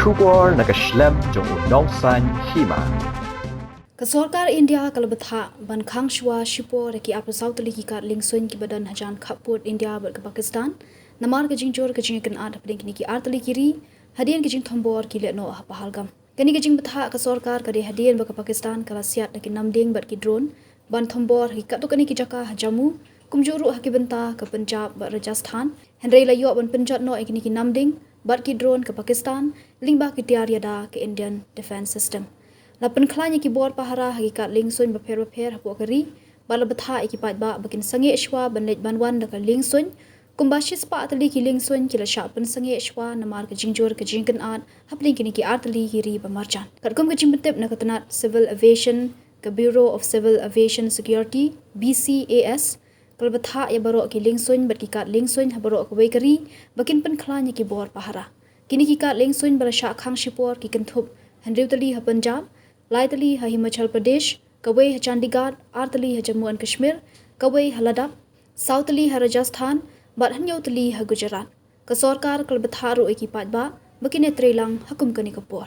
Thubor nakaslem jong Liengsuiñ Hima. Sorkar India kalbatha ban Khang shwa shipo reki apasau tali ki kat Liengsuiñ ki badan hajan khaput India ber ke Pakistan namar ke jingjor ke jingkan ad pring ki artali kiri Hadien ke jing Thombor ki le no pahalgam kani ke jing batha ke Sorkar ke Hadien ber ke Pakistan kala siat ki namding ber ki drone ban Thombor ki kat to kani ki jaka Jammu kumjuru haki benta ke Punjab ber Rajasthan henrei layo ban penjat no ki namding ber ki drone ke Pakistan lingba ki tiar yada ke Indian defense system Lapan klanya ki bor pahara hakikat Liengsuiñ berper hapu kari bala betha ikipat ba bakin sange ishwa banlej banwan daka Liengsuiñ kumbashis pa atali ki Liengsuiñ kila syapan sange ishwa namar ke jingjor ke jingkan ad hapling kini ki artali kiri bamarjan katkum ke jimbetep na katanat Civil Aviation ke Bureau of Civil Aviation Security BCAS kal betha ya barok ki Liengsuiñ berkikat Liengsuiñ habarok ke kari bakin pen klanya ki bor pahara kini ki kat Liengsuiñ bala syak Khang shipor ki kentup Handriu tali ha Punjab Lai tali ha Himachal Pradesh, Kawai ha Chandigarh, Ar tali ha Jammu and Kashmir, Kawai ha Ladakh, South tali ha Rajasthan, Bat Hanyau tali ha Gujarat. Ka Sorkar kal batharu ikipat ba, bakine trelang hakum kani kapor.